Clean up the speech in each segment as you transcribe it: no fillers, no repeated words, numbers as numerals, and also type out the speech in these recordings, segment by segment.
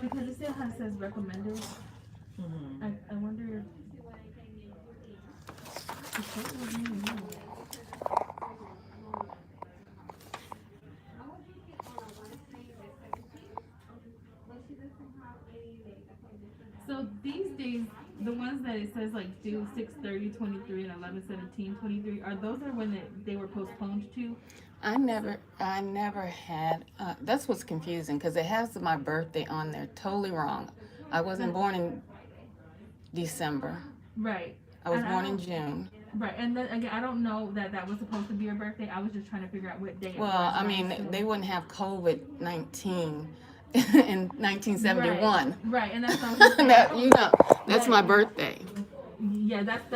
Because it still says recommended. I wonder if it was me. So these days, the ones that it says like due 6/30/23 and 11/17/23, are those are when they were postponed to? I never had. That's what's confusing because it has my birthday on there. Totally wrong. I wasn't born in December. Right. I was And I born in don't. June. Right, and then again, I don't know that that was supposed to be your birthday. I was just trying to figure out what day it Well, was. I Right. mean, So. they wouldn't have COVID-19 in Right. 1971. Right, and that's what I was just saying. That, that's That, my birthday. yeah, that's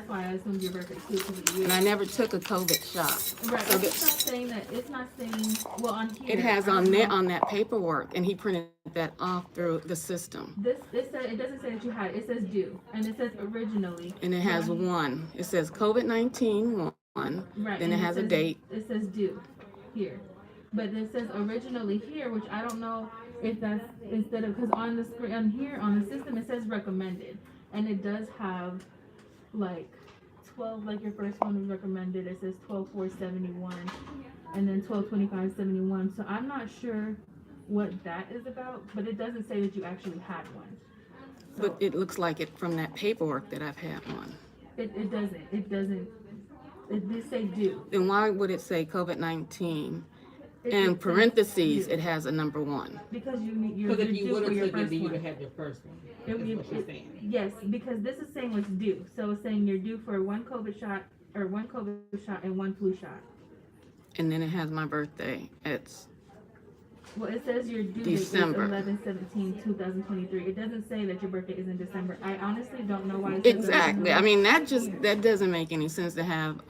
why I assumed your birthday too, because of the And year. I never took a COVID shot. Right, So and it's not saying that. It's not saying. Well, on it here, has I don't on there know. on that paperwork, and he printed that off through the system. This it doesn't say that you had it. It says due, and it says originally. And it So has one. It says COVID-19 one. right, Then it and has a date. it says due here, but it says originally here, which I don't know if that's instead of because on the screen on here on the system it says recommended, and it does have like 12, like your first one was recommended. It says 12/4/71, and then 12/25/71. So I'm not sure what that is about, but it doesn't say that you actually had one. So But it looks like it from that paperwork that I've had one. it doesn't. It doesn't. It did say due. Then why would it say COVID-19? It In says parentheses, due it has a number one. because you're Because if you due would for have your took it, first then you'd one. have had your first one. It- That's it- what she's it- saying. Yes, because this is saying what's due. So it's saying you're due for one COVID shot or one COVID shot and one flu shot. And then it has my birthday. It's Well, it says your due December. date is 11/17/2023. It doesn't say that your birthday is in December. I honestly don't know why it says exactly. I originally. mean, that doesn't make any sense to have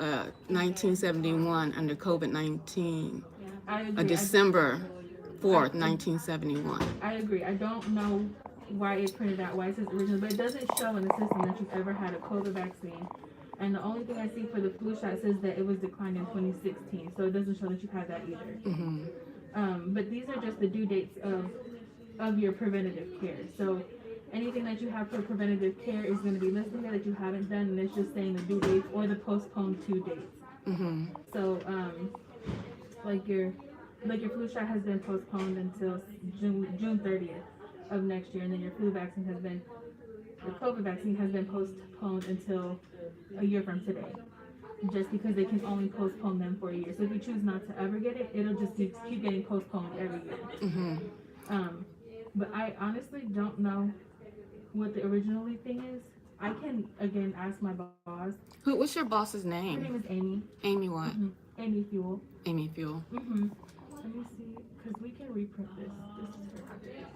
1971 under COVID-19, I a agree. December 4th, 1971. I agree. I don't know why it printed out, why it says original, but it doesn't show in the system that you've ever had a COVID vaccine. And the only thing I see for the flu shot says that it was declined in 2016, so it doesn't show that you've had that either. Hmm. But these are just the due dates of your preventative care. So anything that you have for preventative care is going to be listed there that you haven't done, and it's just saying the due dates or the postponed due dates. Hmm. So like your flu shot has been postponed until June 30th of next year, and then your flu vaccine has been the COVID vaccine has been postponed until a year from today. Just because they can only postpone them for a year. So if you choose not to ever get it, it'll just keep getting postponed every year. Hmm. But I honestly don't know what the originally thing is. I can again ask my boss. What's your boss's Her name name? is Amy. Amy what? Amy Fuel. Amy Fuel. Let me see, because we can reprint this. This is her application.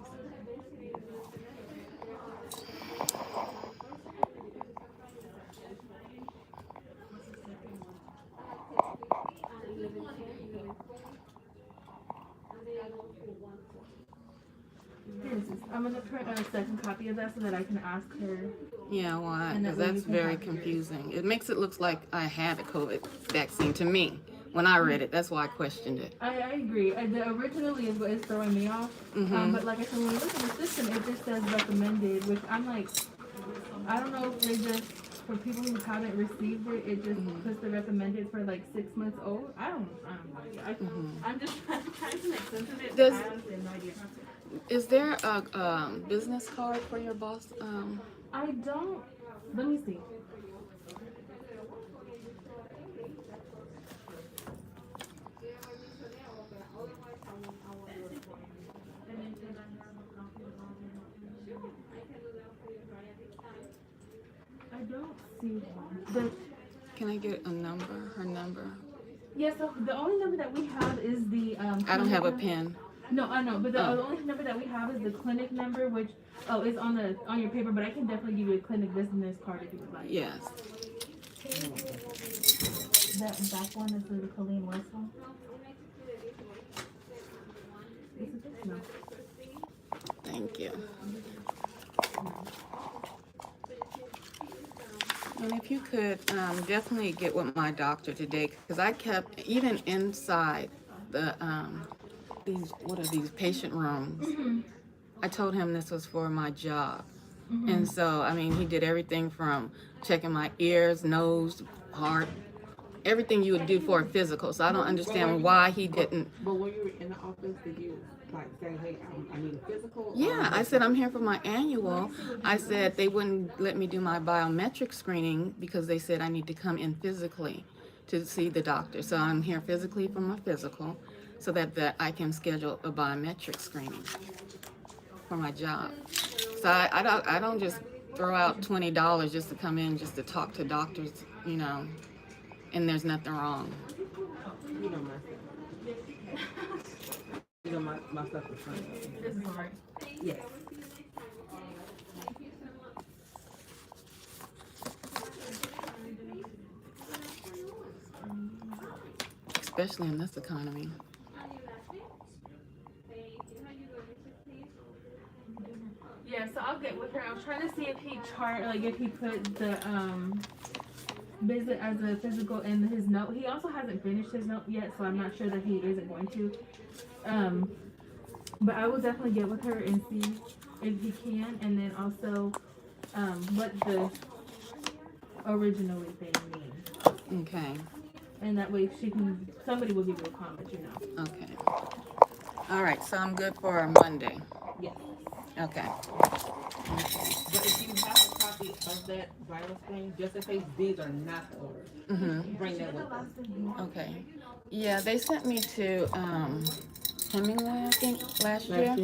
I'm gonna print a second copy of that so that I can ask her. Yeah, why? And that Because way that's you can very have yours. confusing. It makes it look like I had a COVID vaccine to me when I read it. That's why I questioned it. I agree. The originally is what is throwing me off. Mhm. But like I said, when you look at the system, it just says recommended, which I'm like, I don't know if they just, for people who haven't received it, it just puts the recommended for like 6 months old. I don't know. I'm just trying to make sense of it. Does- I honestly have no idea. Is there a business card for your boss? I don't. Let me see. I don't see one. But Can I get a number? Her number? yeah, so the only number that we have is the I don't have a clinic number. pen. No, I know, but the Oh. only number that we have is the clinic number, which is on your paper. But I can definitely give you a clinic business card if you would like. Yes. That back one is the Colleen West one. Is it this? No. Thank you. And if you could definitely get with my doctor today, because I kept, even inside the, what are these patient rooms? I told him this was for my job. Mm-hmm. And so, I mean, he did everything from checking my ears, nose, heart, everything you would do for a physical. So I don't understand why he didn't. But when you were in the office, did you like say, "Hey, I need a physical"? Yeah, I said, I'm here for my annual. I said they wouldn't let me do my biometric screening because they said I need to come in physically to see the doctor. So I'm here physically for my physical so that I can schedule a biometric screening for my job. So I don't just throw out $20 just to come in just to talk to doctors, you know, and there's nothing wrong. You know my stuff. You know my stuff is funny. This is right. Yes. Especially in this economy. Yeah, so I'll get with her. I was trying to see if he if he put the visit as a physical in his note. He also hasn't finished his note yet, so I'm not sure that he isn't going to. But I will definitely get with her and see if he can, and then also what the originally thing means. Okay. And that way somebody will give you a call, let you know. Okay. All right, so I'm good for Monday. Yes. Okay. But if you have a copy of that virus thing, just in case these are not the orders, bring that with us. Okay. Yeah, they sent me to Hemingway, I think, last year.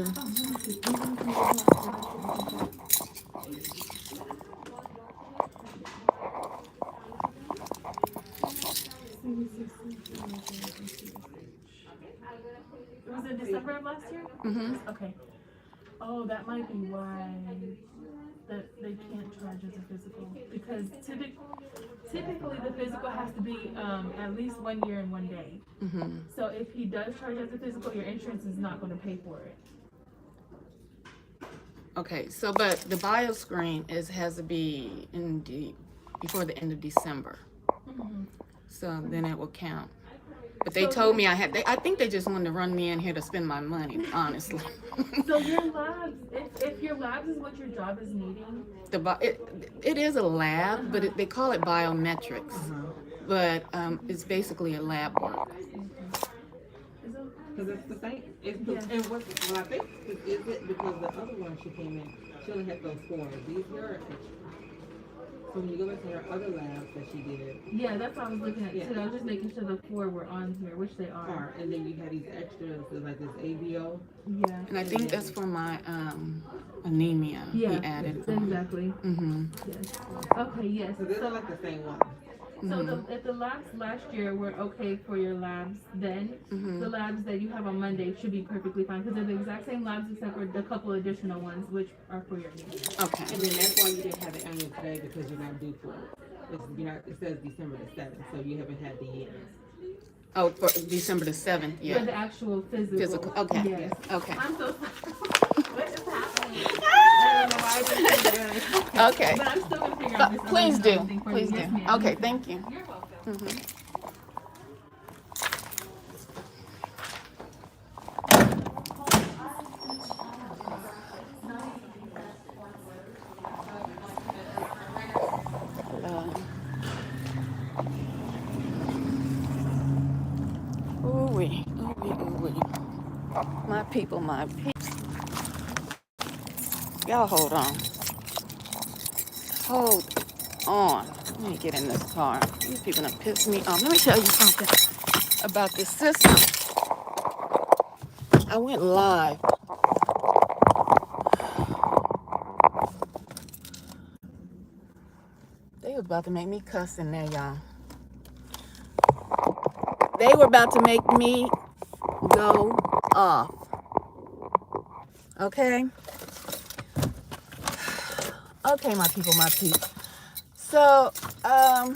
Was it December of last year? Okay. Oh, that might be why that they can't charge as a physical, because typically the physical has to be at least 1 year and 1 day. So if he does charge as a physical, your insurance is not going to pay for it. Okay, so but the bio screen has to be before the end of December. So then it will count. But they told me I think they just wanted to run me in here to spend my money, honestly. So your labs, if your labs is what your job is needing. It is a lab, but they call it biometrics. But it's basically a lab work. Because it's the same. And what I think is it because the other one she came in, she only had those 4. These are extra. So when you go back to her other labs that she did. Yeah, that's what I was looking at too. I was just making sure the 4 were on here, which they are. And then you had these extras, like this ABO. Yeah. And I think that's for my anemia. Yeah, he added. exactly. Yes. Okay, yes. So they're like the same one. So if the labs last year were okay for your labs, then the labs that you have on Monday should be perfectly fine because they're the exact same labs except for the couple additional ones which are for your needs. Okay. And then that's why you didn't have the annual today because you're not due for it. It says December the 7th, so you haven't had the year. Oh, for December the 7th, yeah. For the actual physical. Okay. Yes. Okay. I'm so sorry. What is happening? I don't know why I didn't do that. Okay. But I'm still going to figure out this. Please do. Please do. Yes, ma'am. Okay, thank you. You're welcome. Ooh-wee. My people. Y'all hold on. Hold on. Let me get in this car. These people done piss me off. Let me tell you something about this system. I went live. They were about to make me cuss in there, y'all. They were about to make me go off. Okay? Okay, my people. So, I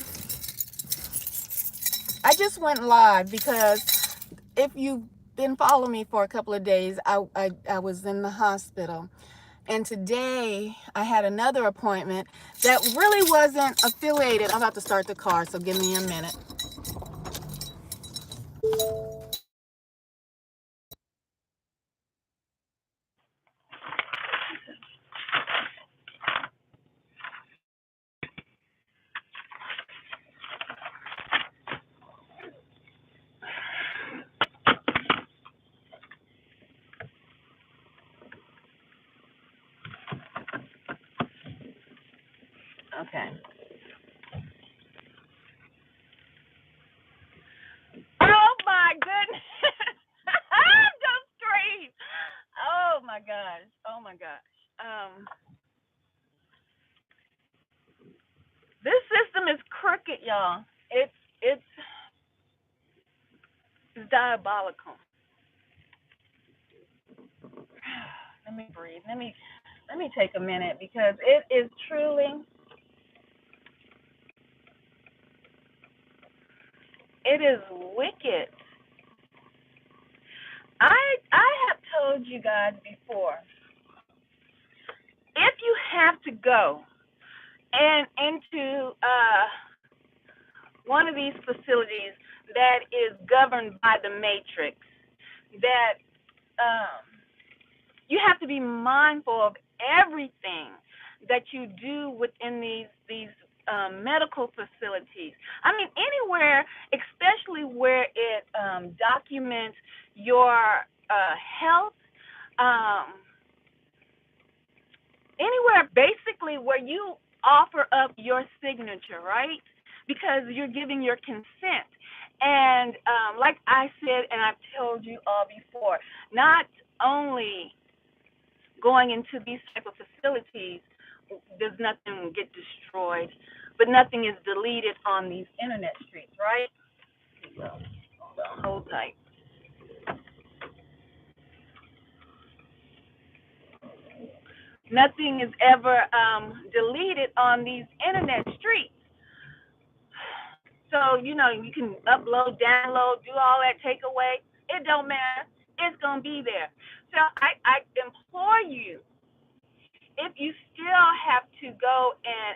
just went live because if you've been following me for a couple of days, I was in the hospital. And today I had another appointment that really wasn't affiliated. I'm about to start the car, so give me a minute. Okay. Oh my goodness! Don't scream! Oh my gosh! Oh my gosh! This system is crooked, y'all. It's diabolical. Let me breathe. Let me take a minute because it is truly. It is wicked. I have told you guys before, if you have to go and into one of these facilities that is governed by the matrix, that um, you have to be mindful of everything that you do within these medical facilities. I mean, anywhere, especially where it documents your health, um, anywhere basically where you offer up your signature, right? Because you're giving your consent. And like I said, and I've told you all before, not only going into these type of facilities does nothing get destroyed, but nothing is deleted on these internet streets, right? Hold tight. Nothing is ever deleted on these internet streets. So, you can upload, download, do all that, take away. It don't matter. It's going to be there. So I implore you, if you still have to go and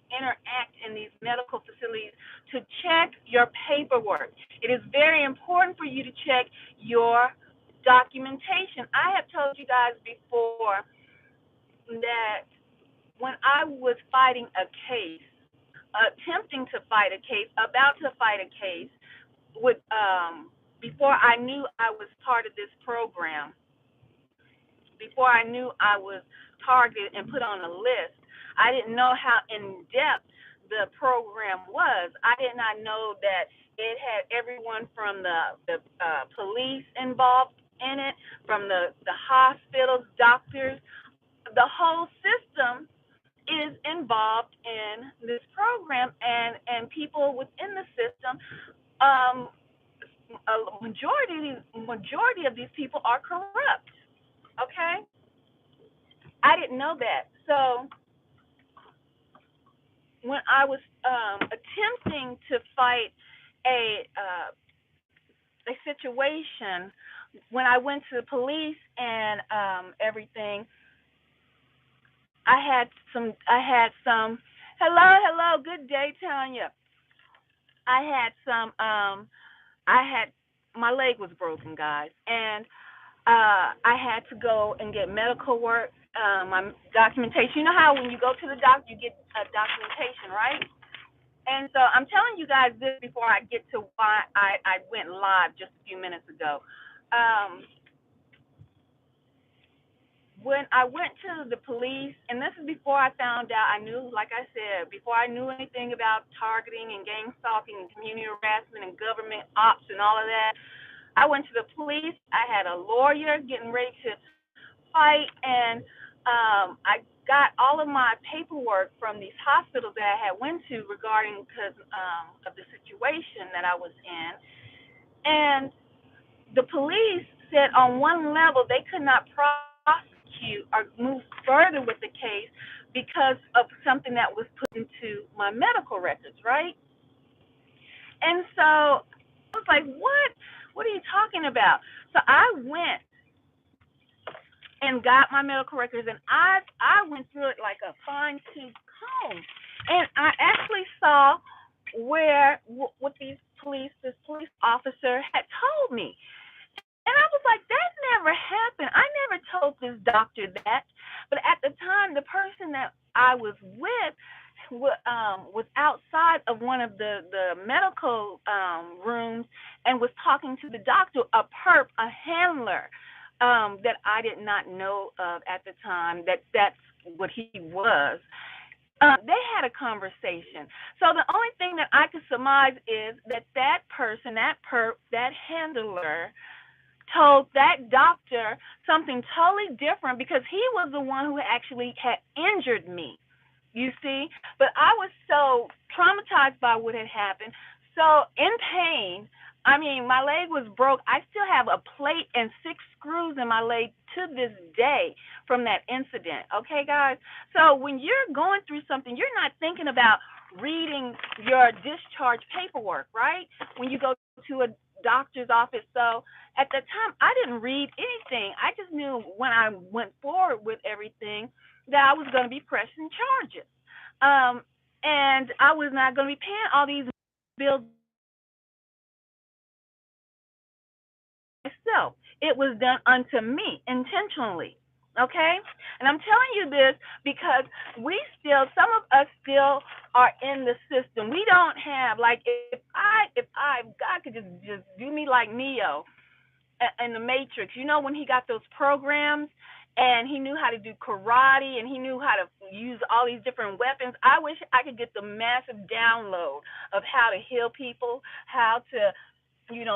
interact in these medical facilities, to check your paperwork. It is very important for you to check your documentation. I have told you guys before that when I was fighting a case, attempting to fight a case, about to fight a case, with before I knew I was part of this program, before I knew I was targeted and put on a list, I didn't know how in depth the program was. I did not know that it had everyone from the police involved in it, from the hospitals, doctors. The whole system is involved in this program, and people within the system, a majority of these people are corrupt. Okay, I didn't know that. So when I was attempting to fight a situation, when I went to the police and everything, I had some. Hello, good day, Tanya. I had some. I had my leg was broken, guys, and I had to go and get medical work, my documentation. You know how when you go to the doctor, you get a documentation, right? And so I'm telling you guys this before I get to why I went live just a few minutes ago. When I went to the police, and this is before I found out, I knew, like I said, before I knew anything about targeting and gang stalking and community harassment and government ops and all of that, I went to the police. I had a lawyer getting ready to fight, and I got all of my paperwork from these hospitals that I had went to regarding because of the situation that I was in. And the police said on one level they could not prosecute or move further with the case because of something that was put into my medical records, right? And so I was like, what? What are you talking about? So I went and got my medical records, and I went through it like a fine-tooth comb. And I actually saw where what this police officer had told me. And I was like, that never happened. I never told this doctor that. But at the time, the person that I was with was outside of one of the medical rooms and was talking to the doctor, a handler that I did not know of at the time, that's what he was. They had a conversation. So the only thing that I could surmise is that that person, that handler, told that doctor something totally different because he was the one who actually had injured me. You see? But I was so traumatized by what had happened, so in pain. I mean, my leg was broke. I still have a plate and 6 screws in my leg to this day from that incident. Okay, guys? So when you're going through something, you're not thinking about reading your discharge paperwork, right? When you go to a doctor's office. So at the time, I didn't read anything. I just knew when I went forward with everything that I was going to be pressing charges. Um, and I was not going to be paying all these bills myself. It was done unto me intentionally. Okay? And I'm telling you this because some of us still are in the system. We don't have, like, God could just do me like Neo in the Matrix. You know, when he got those programs and he knew how to do karate and he knew how to use all these different weapons. I wish I could get the massive download of how to heal people, how to,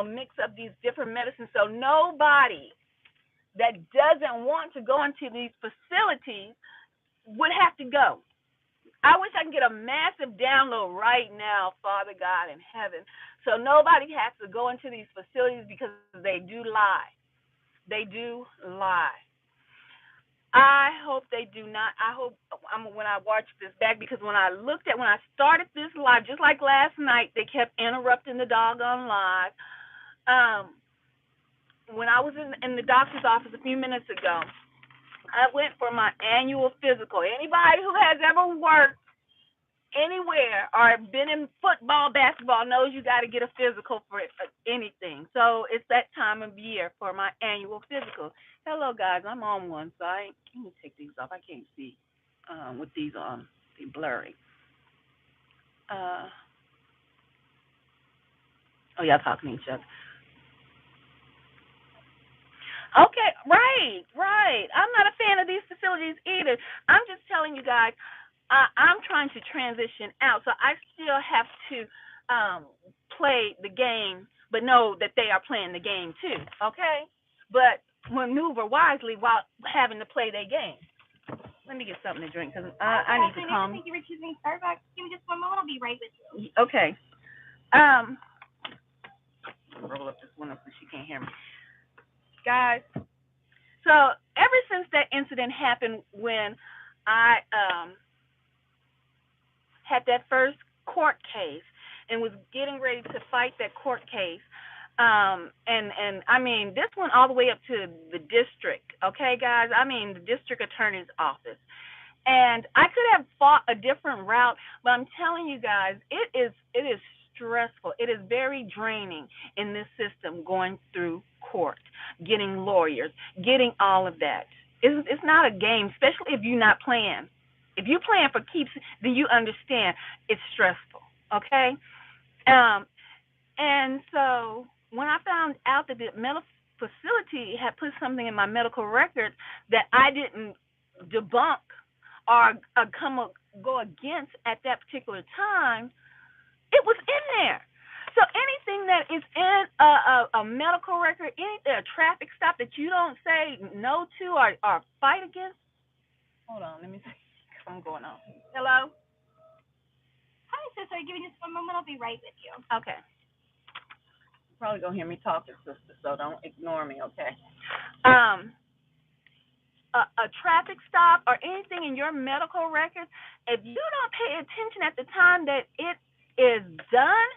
mix up these different medicines. So nobody that doesn't want to go into these facilities would have to go. I wish I could get a massive download right now, Father God in heaven. So nobody has to go into these facilities because they do lie. They do lie. I hope they do not. I hope when I watch this back, because when I started this live, just like last night, they kept interrupting the doggone live. When I was in the doctor's office a few minutes ago, I went for my annual physical. Anybody who has ever worked anywhere or been in football, basketball knows you got to get a physical for anything. So it's that time of year for my annual physical. Hello, guys. I'm on one, so let me take these off. I can't see with these on. They're blurry. Y'all talking to each other. Okay, right. I'm not a fan of these facilities either. I'm just telling you guys, I'm trying to transition out, so I still have to play the game, but know that they are playing the game too. Okay, but maneuver wisely while having to play their game. Let me get something to drink because I need to calm. Thank you for choosing Starbucks. Give me just one moment. I'll be right with you. Okay. Roll up this window so she can't hear me, guys. So ever since that incident happened when I had that first court case and was getting ready to fight that court case, and I mean this went all the way up to the district, okay, guys? I mean the district attorney's office. And I could have fought a different route, but I'm telling you guys, it is stressful. It is very draining in this system going through court, getting lawyers, getting all of that. It's not a game, especially if you're not playing. If you're playing for keeps, then you understand it's stressful, okay? And so when I found out that the medical facility had put something in my medical records that I didn't debunk or go against at that particular time, it was in there. So anything that is in a medical record, anything, a traffic stop that you don't say no to or fight against. Hold on, let me see what's going on. Hello? Hi, sister. Give me just one moment. I'll be right with you. Okay. You're probably going to hear me talking, sister, so don't ignore me, okay? A traffic stop or anything in your medical records, if you don't pay attention at the time that it is done,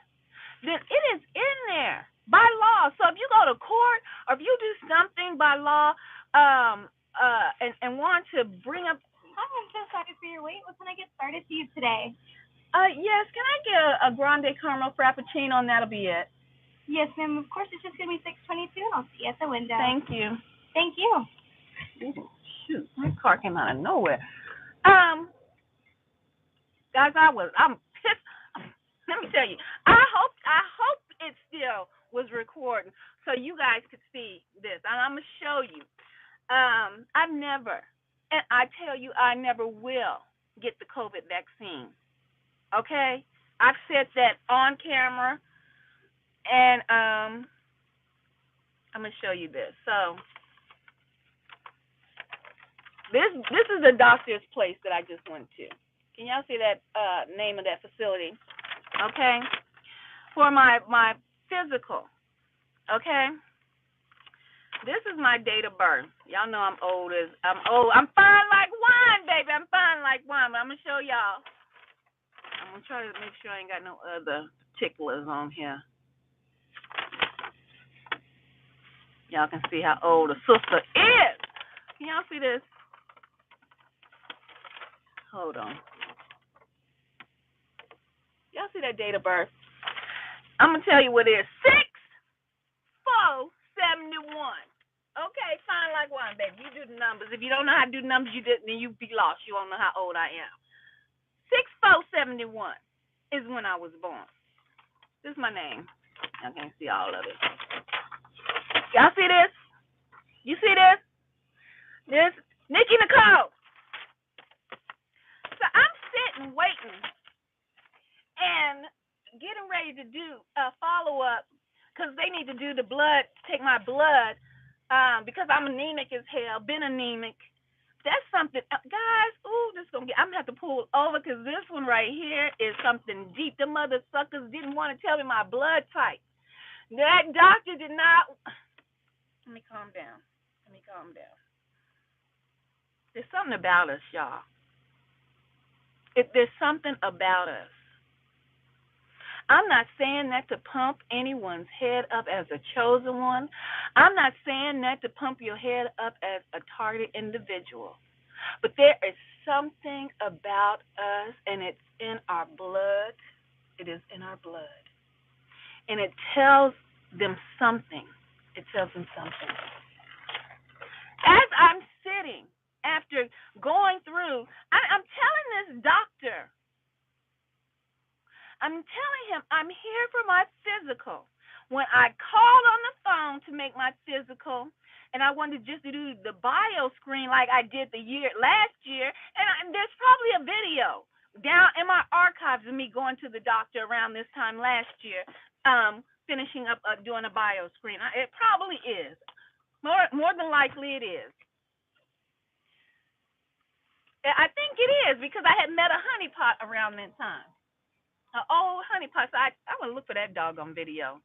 then it is in there by law. So if you go to court or if you do something by law and want to bring up. Hi, I'm so sorry for your wait. What can I get started for you today? Yes, can I get a grande caramel frappuccino and that'll be it? Yes, ma'am. Of course, it's just going to be $6.22. I'll see you at the window. Thank you. Thank you. Shoot, my car came out of nowhere. Guys, I'm pissed. Let me tell you, I hope it still was recording so you guys could see this. And I'm gonna show you. I've never, and I tell you, I never will get the COVID vaccine. Okay? I've said that on camera, and I'm gonna show you this. So this is the doctor's place that I just went to. Can y'all see that name of that facility? Okay, for my physical. Okay, this is my date of birth. Y'all know I'm old. I'm fine like wine, baby. I'm fine like wine. But I'm gonna show y'all. I'm gonna try to make sure I ain't got no other particulars on here. Y'all can see how old the sister is. Can y'all see this? Hold on. Y'all see that date of birth? I'm gonna tell you what it is. 6/4/71. Okay, fine like wine, baby. You do the numbers. If you don't know how to do the numbers, then you be lost. You won't know how old I am. 6/4/71 is when I was born. This is my name. Y'all can't see all of it. Y'all see this? You see this? This Nikki Nicole. So I'm sitting waiting and getting ready to do a follow-up because they need to do the blood, take my blood, because I'm anemic as hell, been anemic. That's something, guys, this is going to get, I'm going to have to pull over because this one right here is something deep. The mother suckers didn't want to tell me my blood type. That doctor did not. Let me calm down. There's something about us, y'all. There's something about us. I'm not saying that to pump anyone's head up as a chosen one. I'm not saying that to pump your head up as a targeted individual. But there is something about us, and it's in our blood. It is in our blood. And it tells them something. It tells them something. As I'm sitting, after going through, I'm telling this doctor, I'm telling him I'm here for my physical. When I called on the phone to make my physical, and I wanted just to do the bio screen like I did last year, and there's probably a video down in my archives of me going to the doctor around this time last year, finishing up doing a bio screen. It probably is. More than likely it is. I think it is because I had met a honeypot around that time. An old honeypot. So I want to look for that doggone video.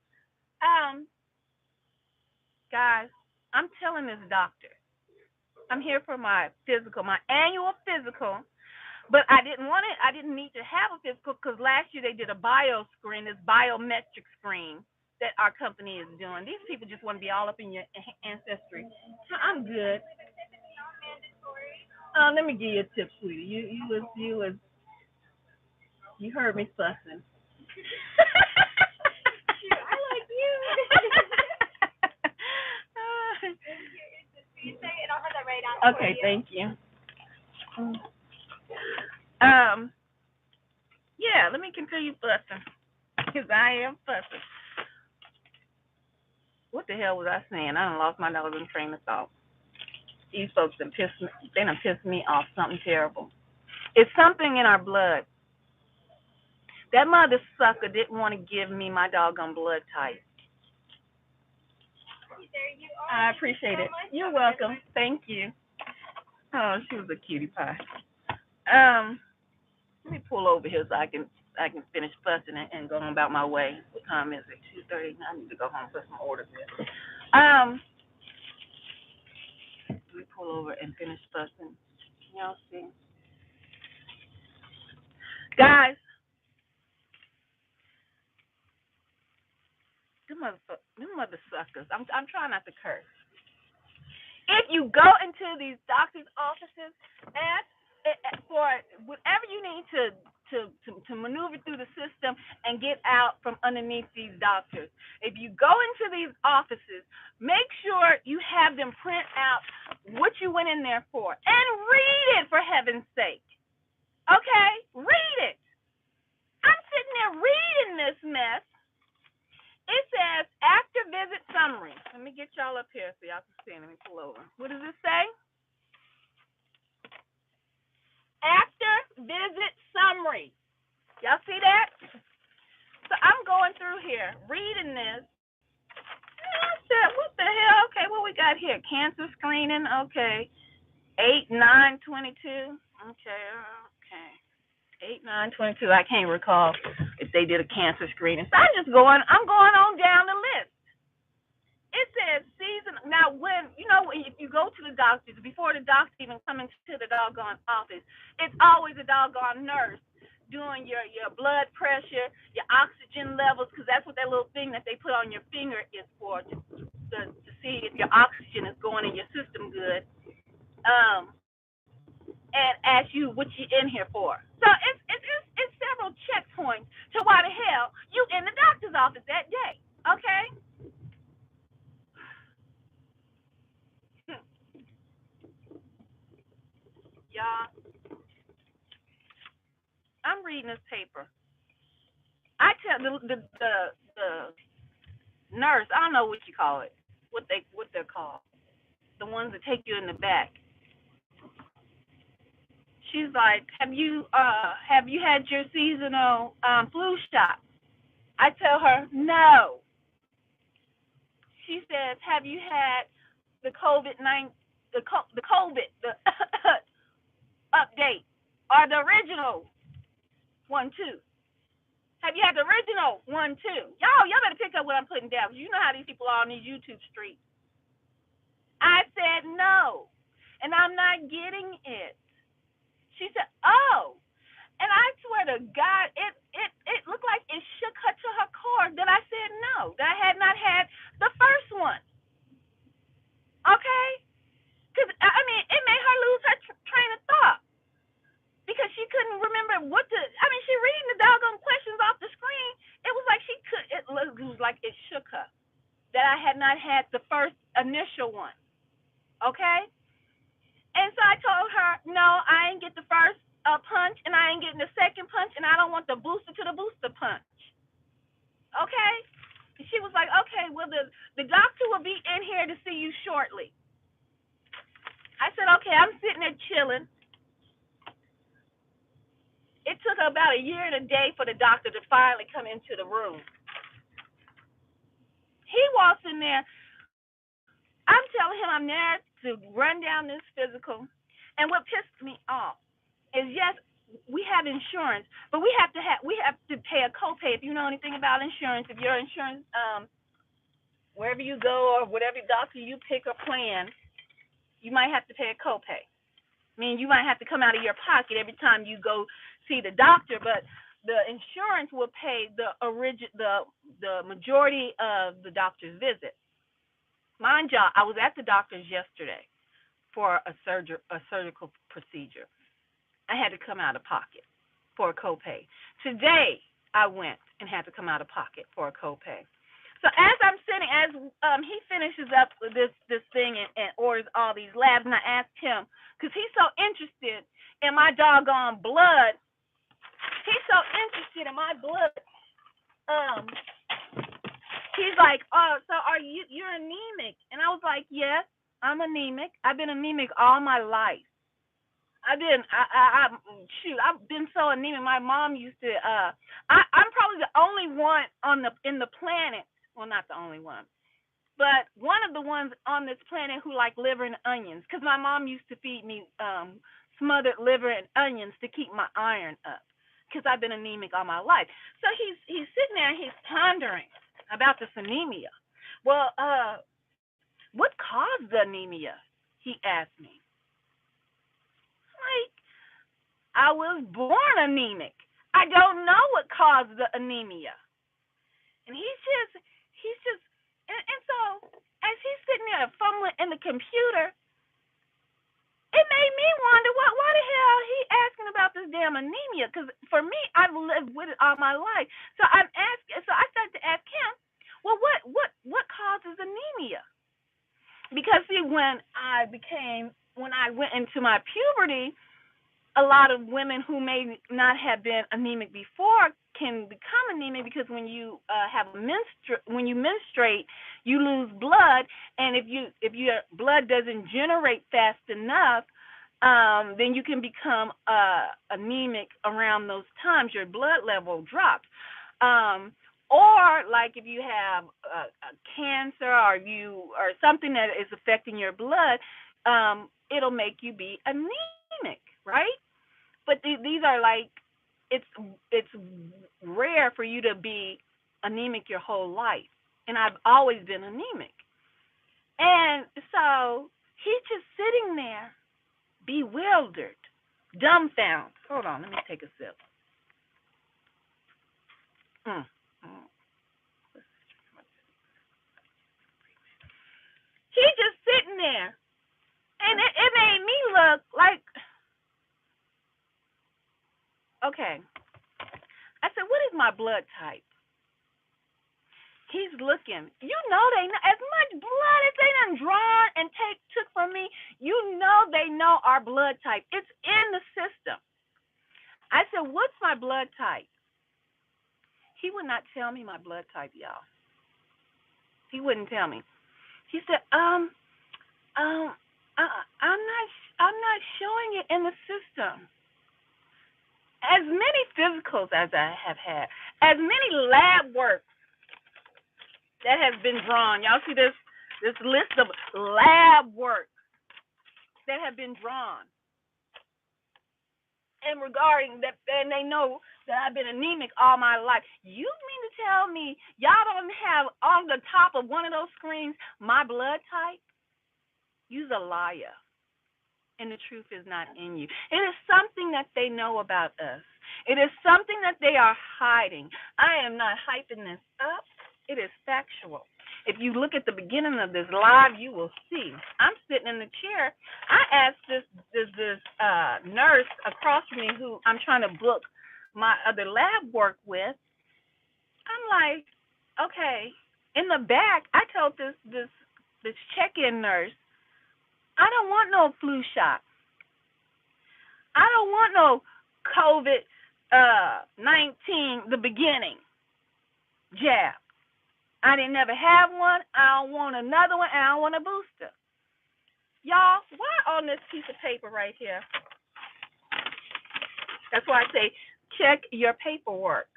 Guys, I'm telling this doctor, I'm here for my physical, my annual physical, but I didn't want it. I didn't need to have a physical because last year they did a bio screen, this biometric screen that our company is doing. These people just want to be all up in your ancestry. I'm good. Let me give you a tip, sweetie. You heard me fussing. Shoot, I like you. You say it, I'll have that right on. Okay, thank you. Yeah, let me continue fussing because I am fussing. What the hell was I saying? I done lost my doggone train of thought. These folks done pissed me off something terrible. It's something in our blood. That mother sucker didn't want to give me my doggone blood type. There you I are. appreciate it. So much. You're welcome. Thank you. Oh, she was a cutie pie. Let me pull over here so I can finish fussing and go on about my way. What time is it? 2:30. I need to go home and put some orders in. Let me pull over and finish fussing. Y'all see? Guys, them mother suckers. I'm trying not to curse. If you go into these doctors' offices, ask for whatever you need to maneuver through the system and get out from underneath these doctors. If you go into these offices, make sure you have them print out what you went in there for and read it, for heaven's sake. Okay? Read it. I'm sitting there reading this mess. It says after visit summary. Let me get y'all up here so y'all can see. Let me pull over. What does it say? After visit summary. Y'all see that? So I'm going through here, reading this. And I said, what the hell? Okay, what we got here? Cancer screening. Okay. 8/9/22. Okay. 8/9/22. I can't recall if they did a cancer screening. So I'm going on down the list. It says season. Now, if you go to the doctors, before the doctor even come into the doggone office, it's always a doggone nurse doing your blood pressure, your oxygen levels, because that's what that little thing that they put on your finger is for, to see if your oxygen is going in your system good. And ask you what you in here for. So it's several checkpoints to why the hell you in the doctor's office that day. Okay? Y'all, I'm reading this paper. I tell the nurse, I don't know what you call it, what they're called, the ones that take you in the back. She's like, have you had your seasonal flu shot? I tell her no. She says, have you had the COVID-19 update or the original one too? Have you had the original one too? Y'all better pick up what I'm putting down. You know how these people are on these YouTube streets. I said no, and I'm not getting it. She said, oh, and I swear to God, it looked like it shook her to her core that I said no, that I had not had the first one. Okay? Because, it made her lose her train of thought. Because she couldn't remember she reading the doggone questions off the screen. It was like it was like it shook her that I had not had the first initial one. Okay? And so I told her, no, I ain't get the first punch, and I ain't getting the second punch, and I don't want the booster to the booster punch. Okay? And she was like, okay, well, the doctor will be in here to see you shortly. I said, okay, I'm sitting there chilling. It took about a year and a day for the doctor to finally come into the room. He walks in there. I'm telling him I'm there to run down this physical. And what pissed me off is, yes, we have insurance, but we have to pay a copay. If you know anything about insurance, if your insurance, wherever you go or whatever doctor you pick or plan, you might have to pay a copay. I mean, you might have to come out of your pocket every time you go see the doctor, but the insurance will pay the majority of the doctor's visit. Mind y'all, I was at the doctor's yesterday for a surgical procedure. I had to come out of pocket for a copay. Today, I went and had to come out of pocket for a copay. So as I'm sitting, as he finishes up with this thing and orders all these labs, and I asked him, because he's so interested in my doggone blood. He's so interested in my blood. He's like, oh, so you're anemic? And I was like, yes, I'm anemic. I've been anemic all my life. I've been so anemic. My mom used to. I'm probably the only one in the planet. Well, not the only one, but one of the ones on this planet who like liver and onions. Because my mom used to feed me smothered liver and onions to keep my iron up. Because I've been anemic all my life. So he's sitting there and he's pondering about this anemia. Well, what caused the anemia? He asked me. Like, I was born anemic. I don't know what caused the anemia. And he's just, and so as he's sitting there fumbling in the computer, it made me wonder why the hell he asking about this damn anemia? Because for me, I've lived with it all my life. So I started to ask him, well, what causes anemia? Because see, when I went into my puberty, a lot of women who may not have been anemic before can become anemic because when you when you menstruate, you lose blood, and if your blood doesn't generate fast enough, then you can become anemic around those times. Your blood level drops. Or like if you have a cancer or something that is affecting your blood, it'll make you be anemic, right? But these are like it's rare for you to be anemic your whole life, and I've always been anemic, and so he's just sitting there, bewildered, dumbfounded. Hold on, let me take a sip. Mm. Mm. He just sitting there, and it made me look like, okay. I said, what is my blood type? He's looking. You know they know as much blood as they done drawn and took from me. You know they know our blood type. It's in the system. I said, what's my blood type? He would not tell me my blood type, y'all. He wouldn't tell me. He said, I'm not showing it in the system. As many physicals as I have had, as many lab work that has been drawn. Y'all see this list of lab work that have been drawn. And regarding that, and they know that I've been anemic all my life. You mean to tell me y'all don't have on the top of one of those screens my blood type? You's a liar. And the truth is not in you. It is something that they know about us. It is something that they are hiding. I am not hyping this up. It is factual. If you look at the beginning of this live, you will see. I'm sitting in the chair. I asked this nurse across from me who I'm trying to book my other lab work with. I'm like, okay. In the back, I told this check-in nurse, I don't want no flu shot. I don't want no COVID-19, the beginning jab. I didn't never have one. I don't want another one. I don't want a booster. Y'all, why on this piece of paper right here? That's why I say check your paperwork.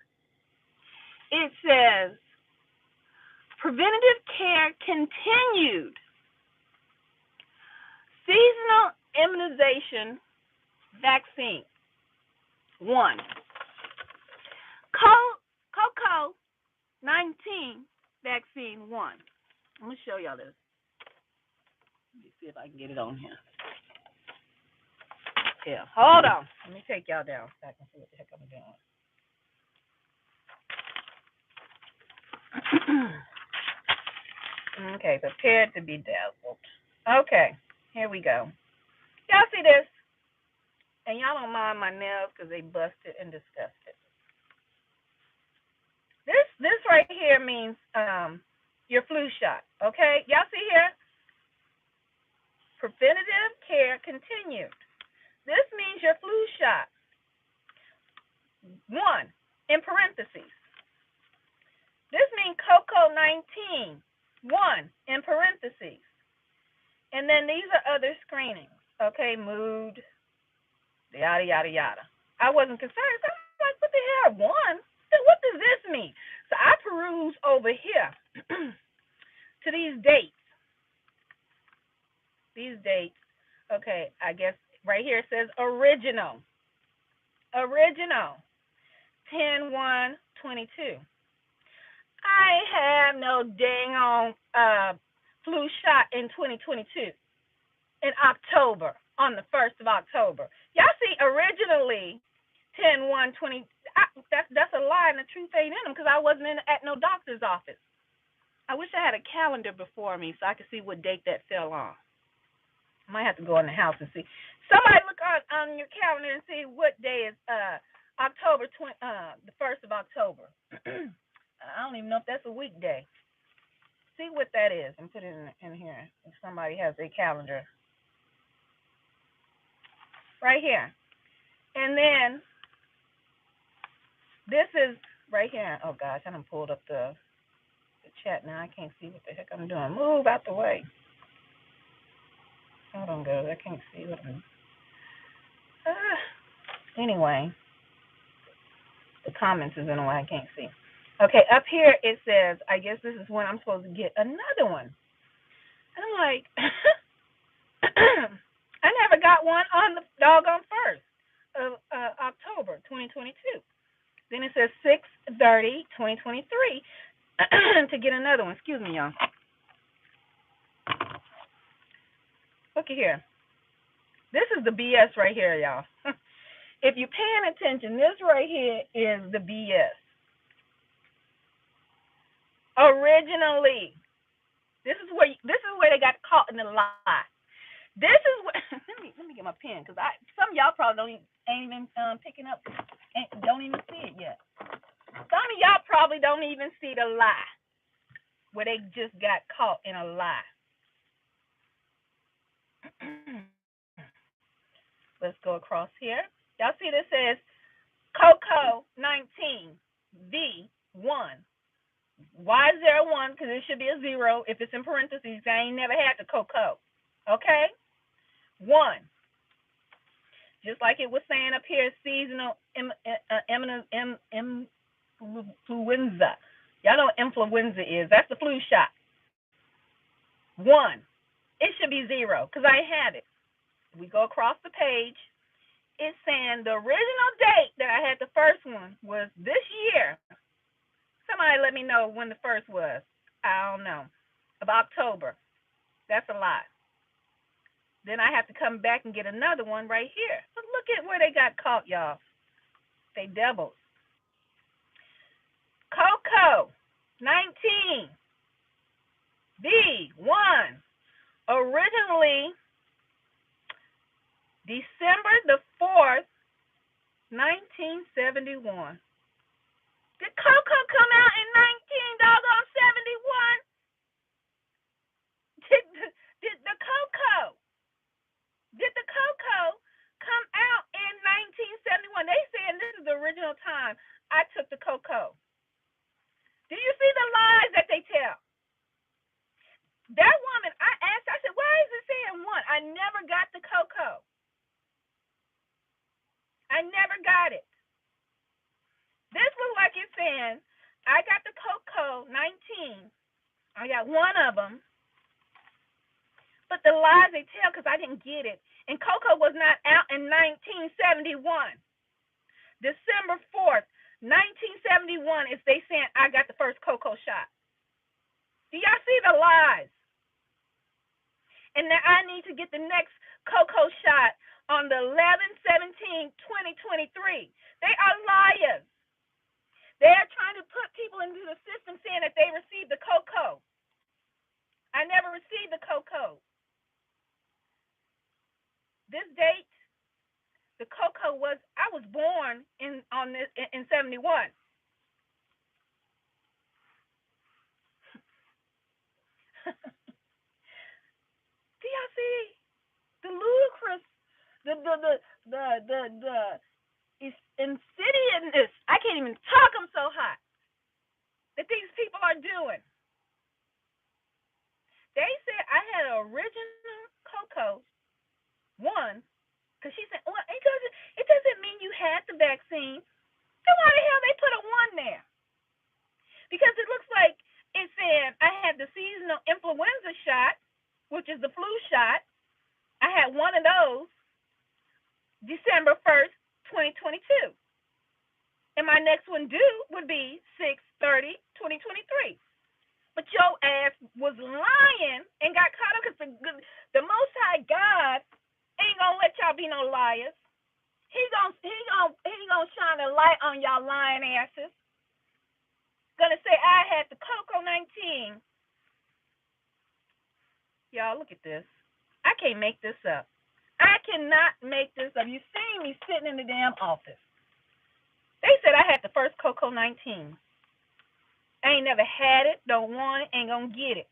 It says preventative care continued. Seasonal immunization vaccine. 1. COVID-19 vaccine 1. I'm going to show y'all this. Let me see if I can get it on here. Yeah, hold on. Let me take y'all down so I can see what the heck I'm doing. Okay, prepared to be dazzled. Okay, here we go. Y'all see this? And y'all don't mind my nails because they busted and disgusted. This right here means your flu shot. Okay, y'all see here? Preventative care continued. This means your flu shot. 1, in parentheses. This means COVID-19. 1, in parentheses. And then these are other screenings. Okay, mood, yada, yada, yada. I wasn't concerned. So I'm like, what the hell? 1? What does this mean? So I peruse over here to these dates. These dates. Okay, I guess right here it says original. Original. 10/1/22. I have no dang on flu shot in 2022 in October, on the 1st of October. Y'all see, originally 10/1/20. That's a lie, and the truth ain't in them because I wasn't at no doctor's office. I wish I had a calendar before me so I could see what date that fell on. I might have to go in the house and see. Somebody look on your calendar and see what day is October the 1st of October. I don't even know if that's a weekday. See what that is and put it in here if somebody has a calendar. Right here. And then this is right here. Oh gosh, I done pulled up the chat now. I can't see what the heck I'm doing. Move out the way. Hold on, guys. I can't see what I'm doing. Anyway, the comments is in the way I can't see. Okay, up here it says, I guess this is when I'm supposed to get another one. And I'm like, I never got one on the doggone 1st of October 2022. Then it says 6/30/2023 to get another one. Excuse me, y'all. Look at here. This is the BS right here, y'all. If you're paying attention, this right here is the BS. Originally, this is where they got caught in the lie. This is what. let me get my pen because some of y'all probably ain't even picking up, don't even see it yet. Some of y'all probably don't even see the lie where they just got caught in a lie. Let's go across here. Y'all see this says Coco 19 V1. Why is there a 1? Because it should be a 0. If it's in parentheses, I ain't never had the Coco. Okay? 1. Just like it was saying up here, seasonal influenza. Y'all know what influenza is. That's the flu shot. 1. It should be 0 because I have it. We go across the page. It's saying the original date that I had the first one was this year. Somebody let me know when the first was. I don't know. Of October. That's a lie. Then I have to come back and get another one right here. But look at where they got caught, y'all. They devils. Coco 19 V1. Originally December the 4th, 1971. Did Coco come out in 1971? Did the Coco come out in 1971? They saying this is the original time I took the Coco. Do you see the lies that they tell? That woman, I asked, I said, why is it saying 1? I never got the Coco. I never got it. This looks like it's saying I got the Coco 19. I got one of them. But the lies they tell because I didn't get it. And Coco was not out in 1971. December 4th, 1971 is they saying I got the first Coco shot. Do y'all see the lies? And now I need to get the next Coco shot on the 11/17/2023. They are liars. They are trying to put people into the system saying that they received the Coco. I never received the Coco. This date, the Coco was, I was born in 71. Do y'all see the ludicrous, the insidiousness? I can't even talk. I'm so hot. That these people are doing. They said I had an original Coco 1, because she said, well, it doesn't mean you had the vaccine. Then why the hell they put a 1 there? Because it looks like it said I had the seasonal influenza shot, which is the flu shot. I had one of those December 1st, 2022. And my next one due would be 6/30/2023. But your ass was lying and got caught up because the Most High God ain't gonna let y'all be no liars. He gonna shine a light on y'all lying asses. Gonna say I had the Coco 19. Y'all look at this. I can't make this up. I cannot make this up. You seen me sitting in the damn office. They said I had the first Coco 19. I ain't never had it, don't want it, ain't gonna get it.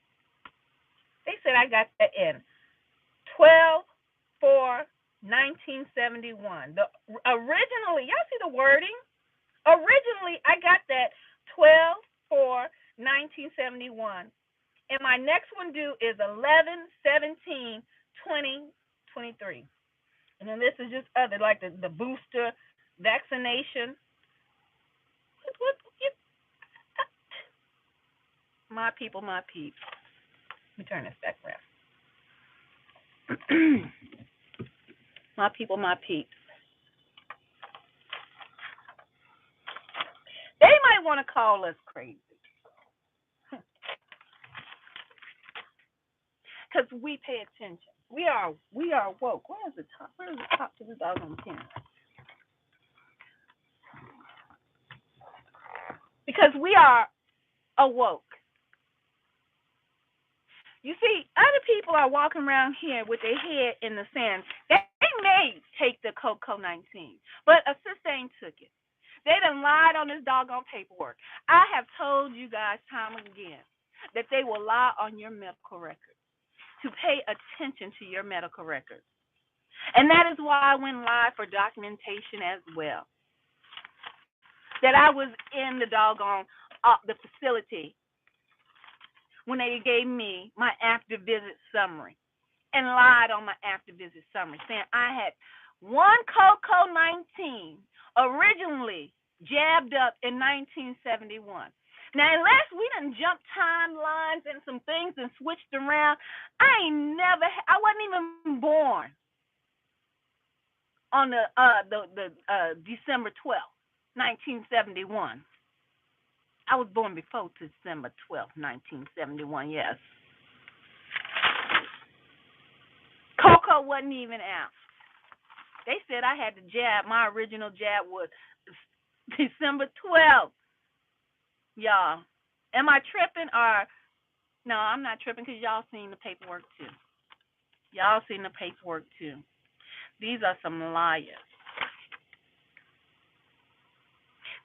They said I got that in 12/4/1971. Originally, y'all see the wording? Originally, I got that 12/4/1971. And my next one due is 11/17/2023. And then this is just other, like the booster vaccination. What my people, my peeps. Let me turn this back around. My people, my peeps. They might want to call us crazy. Because we pay attention. We are woke. Where's the top? Where's the top to the doggone pen? Because we are awoke. You see, other people are walking around here with their head in the sand. They may take the COVID-19, but a sister ain't took it. They done lied on this doggone paperwork. I have told you guys time and again that they will lie on your medical records, to pay attention to your medical records. And that is why I went live for documentation as well. That I was in the doggone, the facility when they gave me my after visit summary and lied on my after visit summary, saying I had one COVID-19 originally jabbed up in 1971. Now, unless we done jumped timelines and some things and switched around, I wasn't even born on the December 12th, 1971. I was born before December 12th, 1971, yes. Coco wasn't even out. They said I had the jab. My original jab was December 12th. Y'all, am I tripping or no? I'm not tripping because y'all seen the paperwork too. Y'all seen the paperwork too. These are some liars.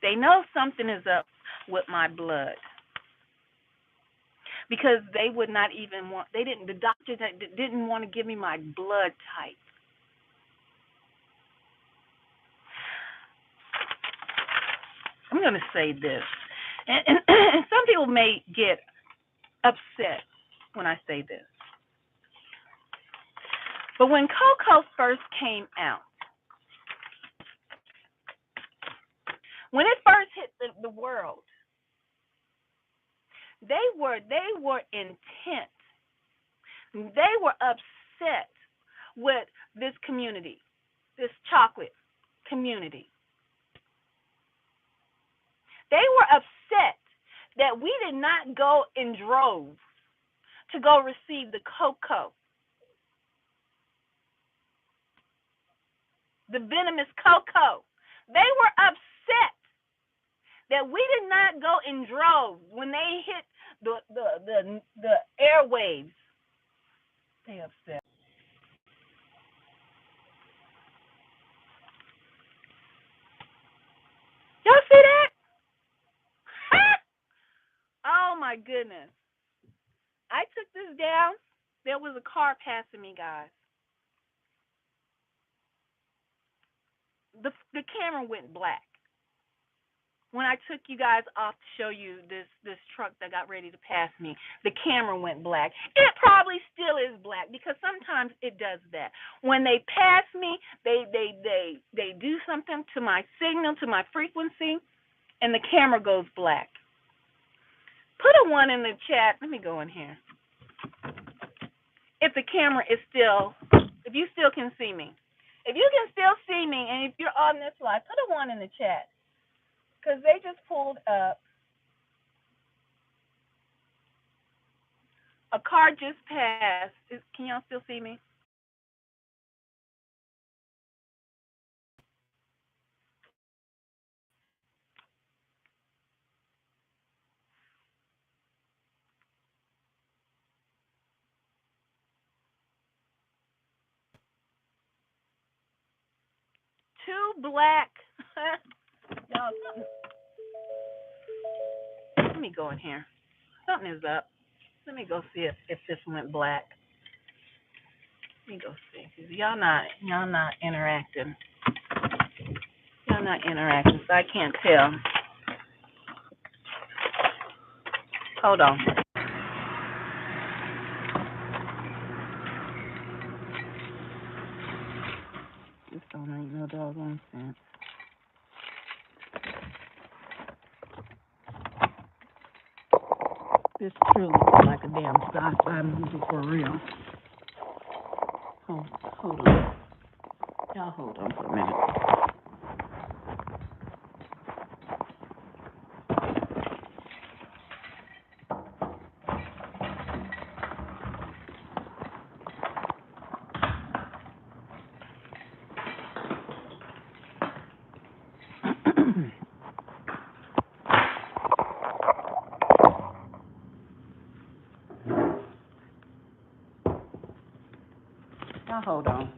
They know something is up with my blood because they would not even want. The doctors didn't want to give me my blood type. I'm going to say this. And some people may get upset when I say this. But when Coco first came out, when it first hit the world, they were intent. They were upset with this community, this chocolate community. They were upset that we did not go in droves to go receive the cocoa, the venomous cocoa. They were upset that we did not go in droves when they hit the airwaves. They upset. Y'all see that? Oh my goodness. I took this down. There was a car passing me, guys. The camera went black. When I took you guys off to show you this truck that got ready to pass me, the camera went black. It probably still is black because sometimes it does that. When they pass me, they do something to my signal, to my frequency, and the camera goes black. Put a 1 in the chat. Let me go in here. If the camera is still, if you still can see me. If you can still see me and if you're on this live, put a 1 in the chat. Because they just pulled up. A car just passed. Can y'all still see me? Two black. Y'all, let me go in here. Something is up. Let me go see if this went black. Let me go see. Cause y'all not interacting. Y'all not interacting, so I can't tell. Hold on. This don't make no doggone sense. This truly looks like a damn sci-fi movie for real. Hold on. Y'all hold on for a minute. Y'all hold on.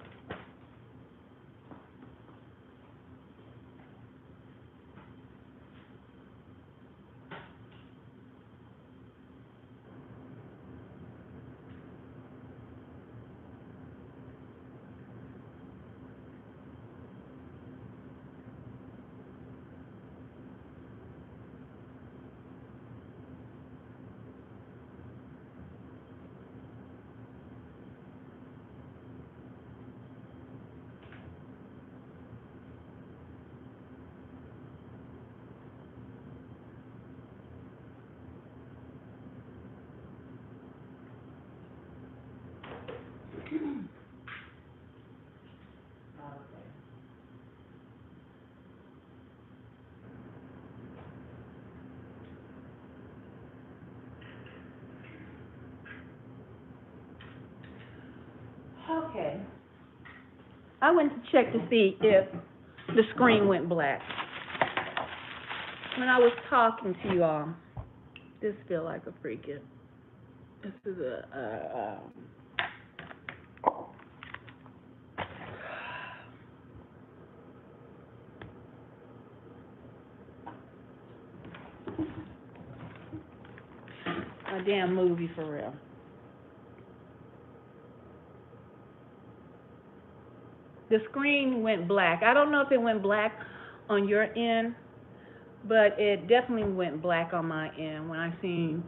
Okay. I went to check to see if the screen went black. When I was talking to you all, this feel like a freaking, this is a damn movie for real. The screen went black. I don't know if it went black on your end, but it definitely went black on my end when I seen,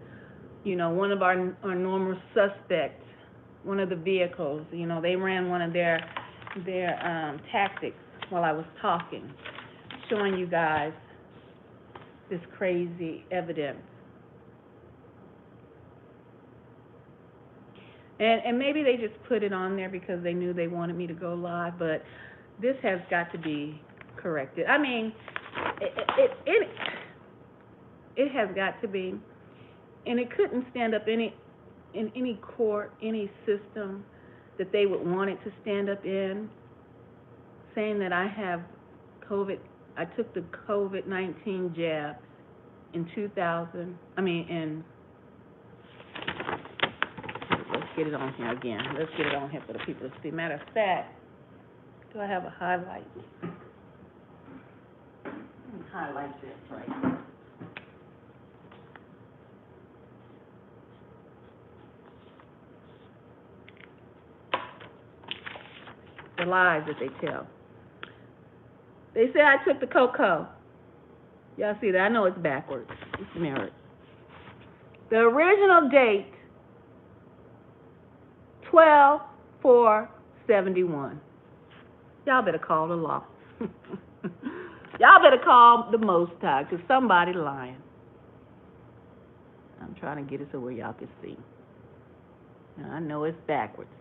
one of our normal suspects, one of the vehicles, they ran one of their tactics while I was talking, showing you guys this crazy evidence. And maybe they just put it on there because they knew they wanted me to go live, but this has got to be corrected. I mean, it has got to be, and it couldn't stand up in any court, any system that they would want it to stand up in, saying that I have COVID. I took the COVID-19 jab in 2000. Let's get it on here again. Let's get it on here for the people to see. Matter of fact, do I have a highlight? Let me highlight this right here. The lies that they tell. They say I took the cocoa. Y'all see that? I know it's backwards. It's mirrored. The original date, 12/4/71. Y'all better call the law. Y'all better call the Most High, because somebody lying. I'm trying to get it so where y'all can see. Now, I know it's backwards.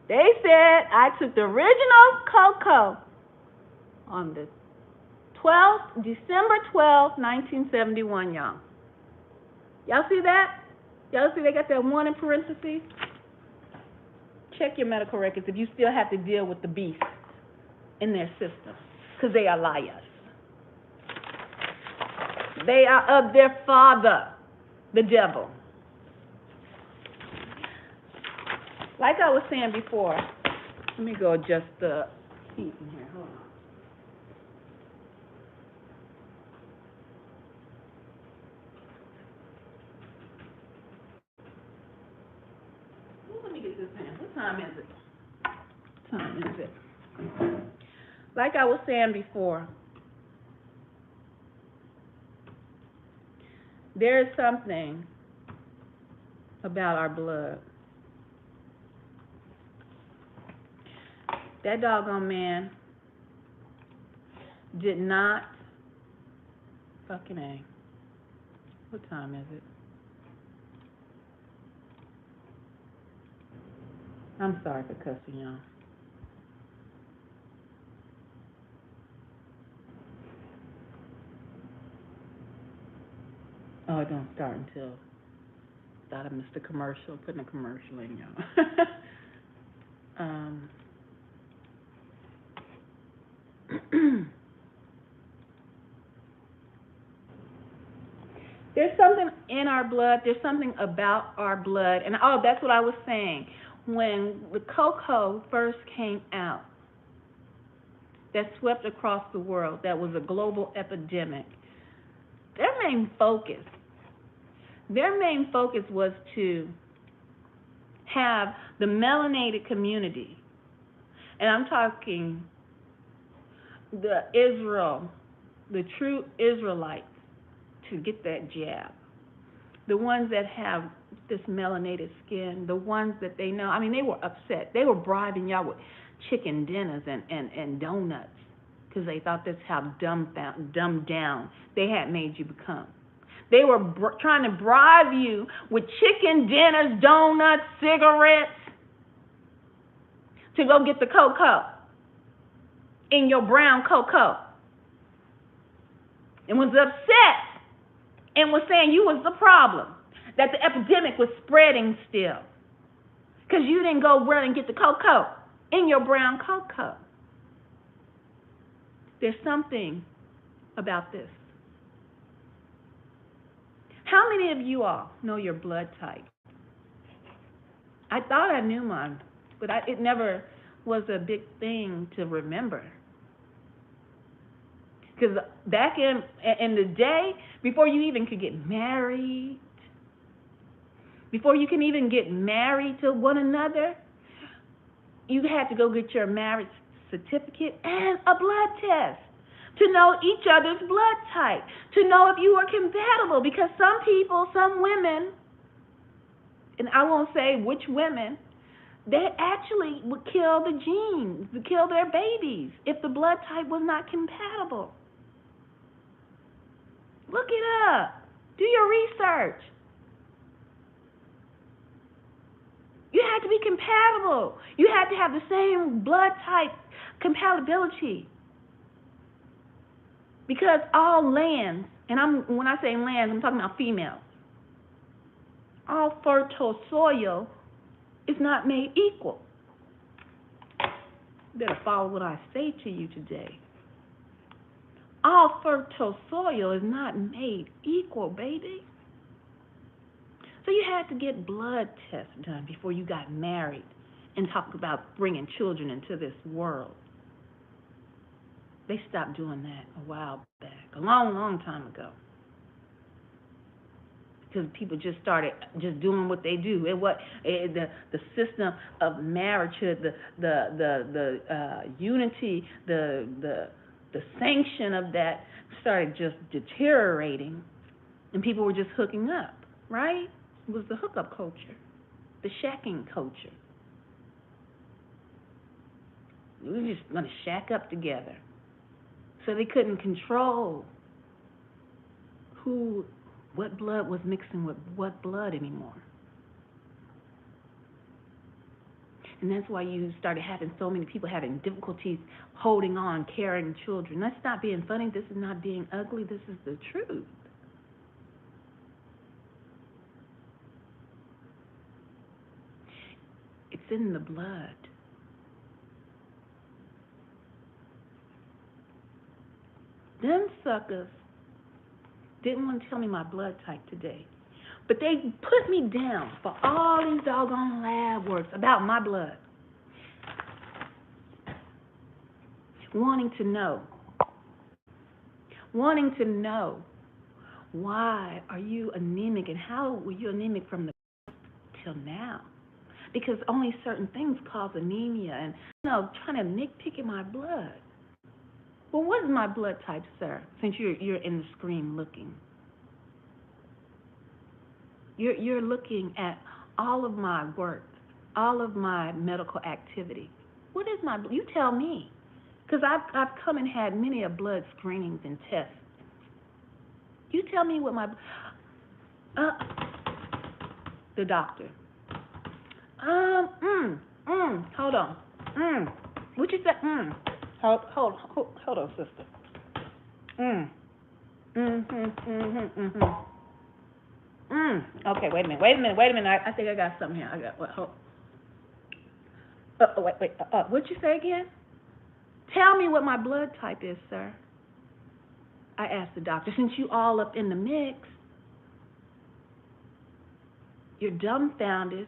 They said I took the original cocoa on the December 12th, 1971, y'all. Y'all see that? Y'all see they got that one in parentheses? Check your medical records if you still have to deal with the beast in their system, because they are liars. They are of their father, the devil. Like I was saying before, let me go adjust the heat in here. Hold on. Let me get this in. What time is it? What time is it? Like I was saying before, there is something about our blood. That doggone man did not fucking A. What time is it? I'm sorry for cussing y'all. Oh, it don't start until, thought I missed a commercial, putting a commercial in, y'all. um, there's something in our blood, there's something about our blood, and oh, that's what I was saying. When the cocoa first came out, that swept across the world, that was a global epidemic, their main focus was to have the melanated community, and I'm talking the true Israelites, to get that jab. The ones that have this melanated skin, the ones that they know, I mean, they were upset. They were bribing y'all with chicken dinners and donuts because they thought that's how dumbed down they had made you become. They were trying to bribe you with chicken dinners, donuts, cigarettes to go get the cocoa in your brown cocoa, and was upset and was saying you was the problem, that the epidemic was spreading still because you didn't go run and get the cocoa in your brown cocoa. There's something about this. How many of you all know your blood type? I thought I knew mine, but it never was a big thing to remember. Because back in the day, before you even could get married, before you can even get married to one another, you had to go get your marriage certificate and a blood test to know each other's blood type, to know if you were compatible. Because some people, some women, and I won't say which women, they actually would kill the genes, would kill their babies if the blood type was not compatible. Look it up. Do your research. You had to be compatible. You had to have the same blood type compatibility. Because all lands, and when I say lands, I'm talking about females. All fertile soil is not made equal. You better follow what I say to you today. All fertile soil is not made equal, baby. So you had to get blood tests done before you got married and talked about bringing children into this world. They stopped doing that a while back, a long, long time ago. Because people just started just doing what they do. The system of marriagehood, the unity, the sanction of that started just deteriorating, and people were just hooking up, right? It was the hookup culture, the shacking culture. We were just going to shack up together. So they couldn't control what blood was mixing with what blood anymore. And that's why you started having so many people having difficulties holding on, carrying children. That's not being funny. This is not being ugly. This is the truth. It's in the blood. Them suckers didn't want to tell me my blood type today. But they put me down for all these doggone lab works about my blood. Wanting to know why are you anemic and how were you anemic from the till now? Because only certain things cause anemia and trying to nitpick at my blood. Well, what is my blood type, sir? Since you're in the screen looking. You're looking at all of my work, all of my medical activity. What is you tell me. Because I've come and had many of blood screenings and tests. You tell me what the doctor. Hold on. What you say? Hold on, sister. Okay, wait a minute. I think I got something here. I got what? Hold. Wait. What'd you say again? Tell me what my blood type is, sir. I asked the doctor. Since you all up in the mix, you're dumbfounded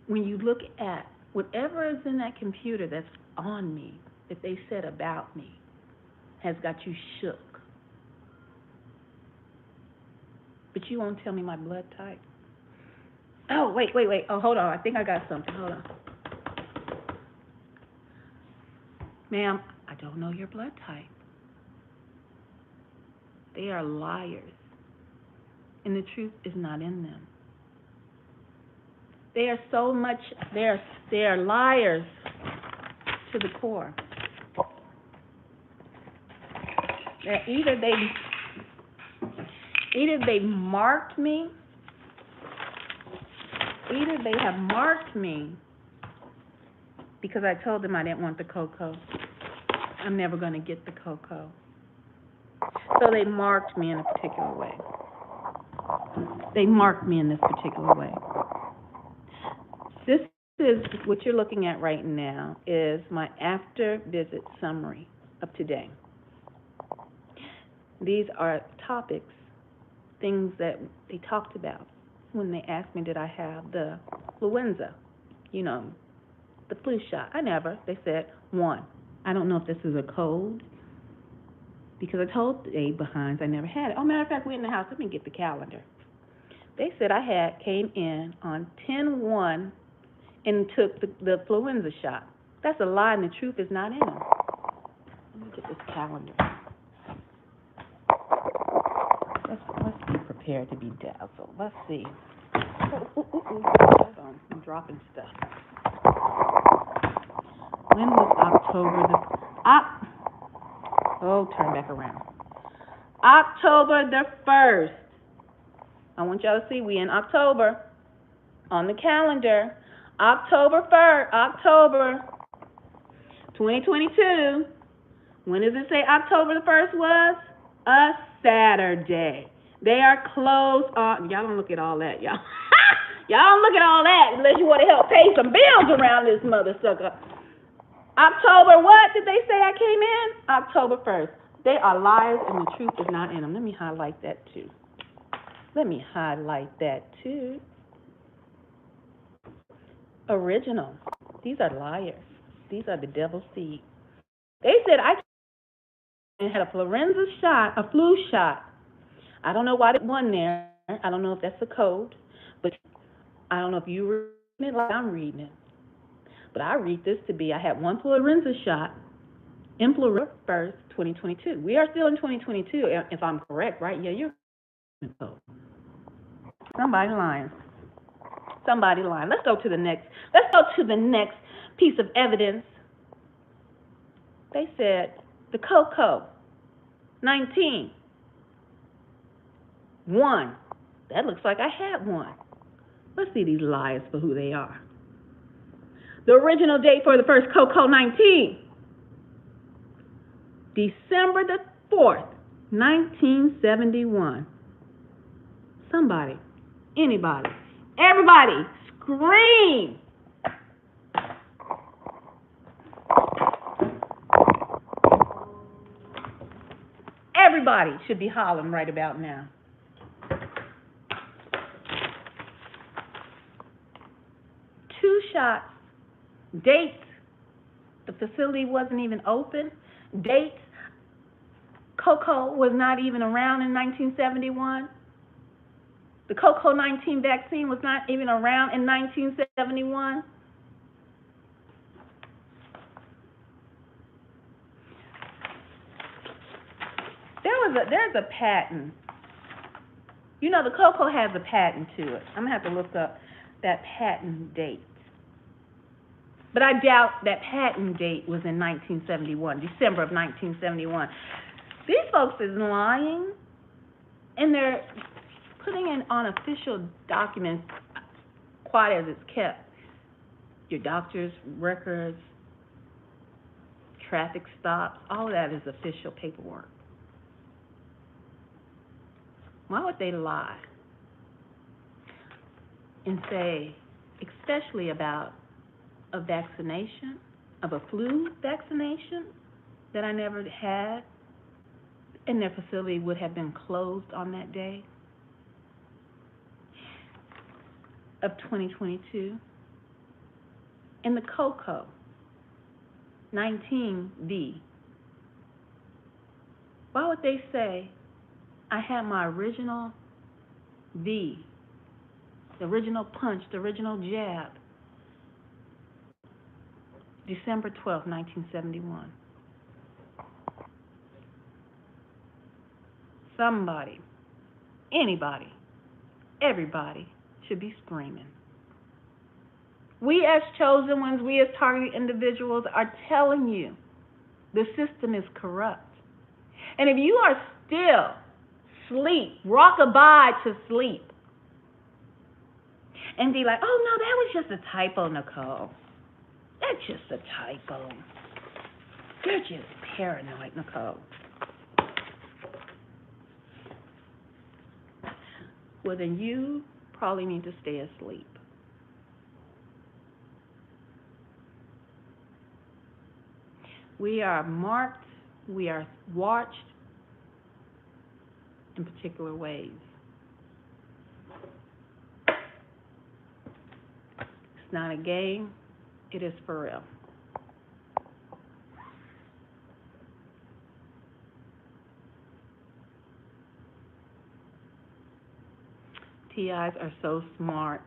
when you look at whatever is in that computer that's on me, that they said about me, has got you shook. But you won't tell me my blood type. Oh, wait. Oh, hold on. I think I got something. Hold on. Ma'am, I don't know your blood type. They are liars, and the truth is not in them. They are they are liars to the core. Either they marked me, either they have marked me because I told them I didn't want the cocoa. I'm never going to get the cocoa. So they marked me in a particular way. They marked me in this particular way. This is what you're looking at right now is my after visit summary of today. These are topics, things that they talked about when they asked me did I have the influenza, the flu shot. I never. They said, 1, I don't know if this is a code, because I told Abe Behinds I never had it. Oh, matter of fact, we're in the house. Let me get the calendar. They said I came in on 10/1 and took the influenza shot. That's a lie, and the truth is not in them. Let me get this calendar. Let's be prepared to be dazzled. Let's see. Hold on, I'm dropping stuff. When was October turn back around. October the 1st. I want y'all to see we in October on the calendar. October 1st, October 2022. When does it say October the 1st was? A Saturday. They are closed on, y'all don't look at all that, y'all. Y'all don't look at all that unless you want to help pay some bills around this mother sucker. October what did they say I came in? October 1st. They are liars and the truth is not in them. Let me highlight that too. Original. These are liars. These are the devil's seed. They said I had a flu shot. I don't know why they won there. I don't know if that's a code, but I don't know if you read it like I'm reading it. But I read this to be I had one influenza shot, influenza 1st, 2022. We are still in 2022, if I'm correct, right? Yeah, you're. Somebody lying. Let's go to the next piece of evidence. They said the cocoa, 19. 1. That looks like I had one. Let's see these liars for who they are. The original date for the first cocoa, 19. December the 4th, 1971. Somebody, anybody, everybody, scream. Everybody should be hollering right about now. Two shots, dates, the facility wasn't even open, dates, cocoa was not even around in 1971. The cocoa-19 vaccine was not even around in 1971. There's a patent. You know, the cocoa has a patent to it. I'm going to have to look up that patent date. But I doubt that patent date was in 1971, December of 1971. These folks is lying, and they're putting it on official documents, quiet as it's kept. your doctor's records, traffic stops, all of that is official paperwork. Why would they lie and say, especially about a vaccination, of a flu vaccination that I never had, and their facility would have been closed on that day of 2022? And the COCO 19V, why would they say I had my original V, the original punch, the original jab, December 12, 1971? Somebody, anybody, everybody should be screaming. We as chosen ones, we as targeted individuals are telling you the system is corrupt. And if you are still sleep, rock-a-bye to sleep, and be like, oh no, that was just a typo, Nicole. That's just a typo. You're just paranoid, Nicole. Well, then you probably need to stay asleep. We are marked, we are watched in particular ways. It's not a game, it is for real. TIs are so smart.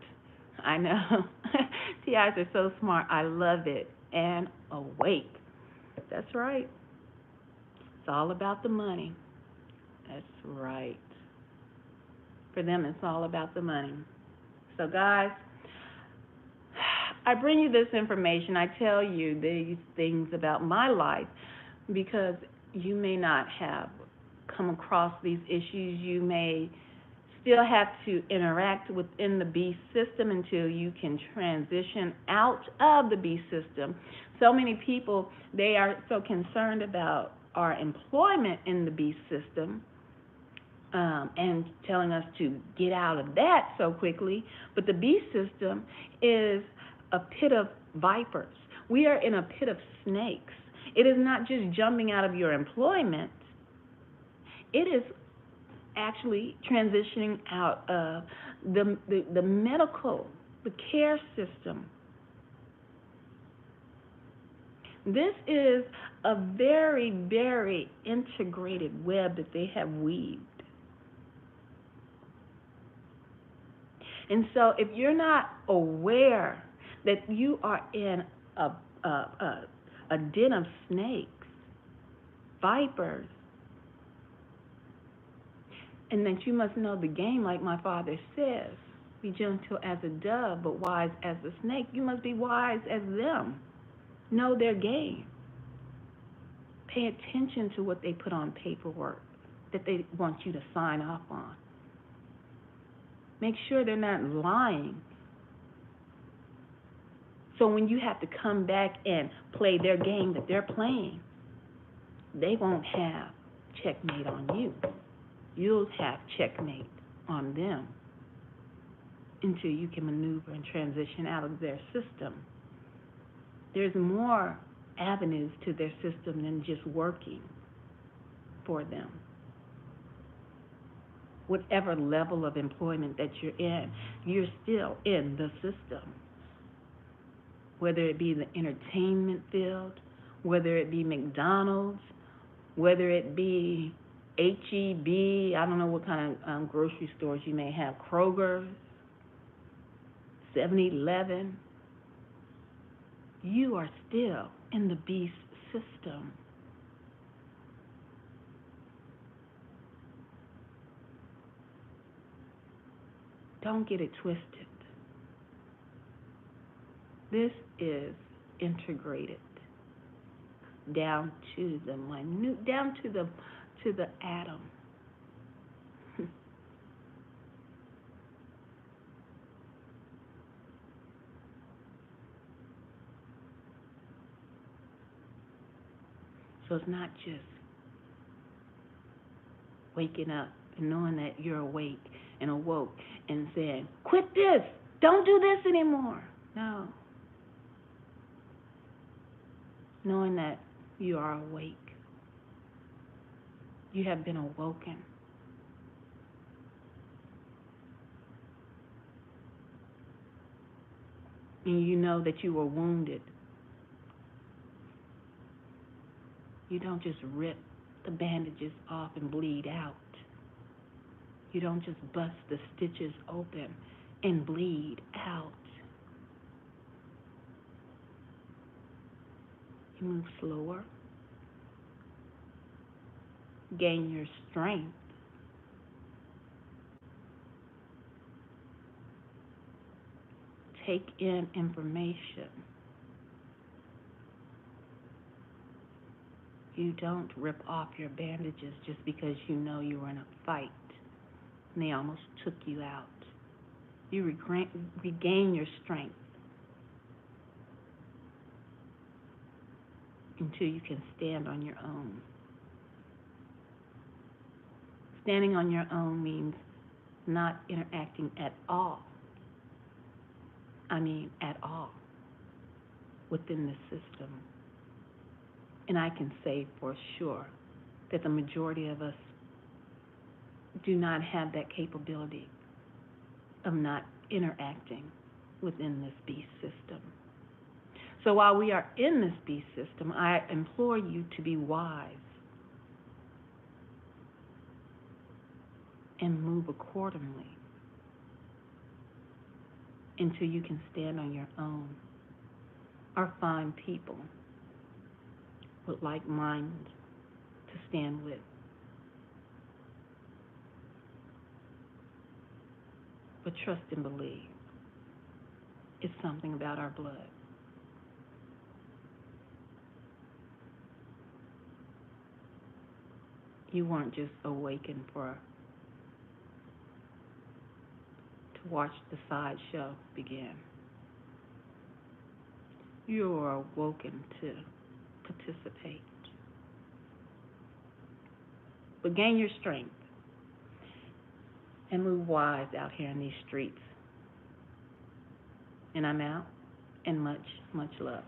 I know. TIs are so smart. I love it. And awake. That's right. It's all about the money. That's right. For them, it's all about the money. So, guys, I bring you this information. I tell you these things about my life because you may not have come across these issues. You may still have to interact within the beast system until you can transition out of the beast system. So many people, they are so concerned about our employment in the beast system and telling us to get out of that so quickly. But the beast system is a pit of vipers. We are in a pit of snakes. It is not just jumping out of your employment. It is actually transitioning out of the medical, the care system. This is a very, very integrated web that they have weaved. And so if you're not aware that you are in a den of snakes, vipers, and that you must know the game, like my father says, be gentle as a dove, but wise as a snake. You must be wise as them. Know their game. Pay attention to what they put on paperwork that they want you to sign off on. Make sure they're not lying. So when you have to come back and play their game that they're playing, they won't have checkmate on you. You'll have checkmate on them until you can maneuver and transition out of their system. There's more avenues to their system than just working for them. Whatever level of employment that you're still in the system. Whether it be the entertainment field, whether it be McDonald's, whether it be H-E-B, I don't know what kind of grocery stores you may have, Kroger, 7-Eleven, you are still in the beast system. Don't get it twisted. This is integrated down to the minute, down to the atom. So it's not just waking up and knowing that you're awake and awoke and saying, quit this, don't do this anymore. No. Knowing that you are awake. You have been awoken. And you know that you were wounded. You don't just rip the bandages off and bleed out. You don't just bust the stitches open and bleed out. You move slower. Gain your strength. Take in information. You don't rip off your bandages just because you know you were in a fight and they almost took you out. You regain your strength until you can stand on your own. Standing on your own means not interacting at all. I mean, at all within the system. And I can say for sure that the majority of us do not have that capability of not interacting within this beast system. So while we are in this beast system, I implore you to be wise and move accordingly until you can stand on your own or find people with like minds to stand with. But trust and believe. It's something about our blood. You weren't just awakened to watch the sideshow begin. You are awoken to participate. But gain your strength and move wise out here in these streets. And I'm out, and much, much love.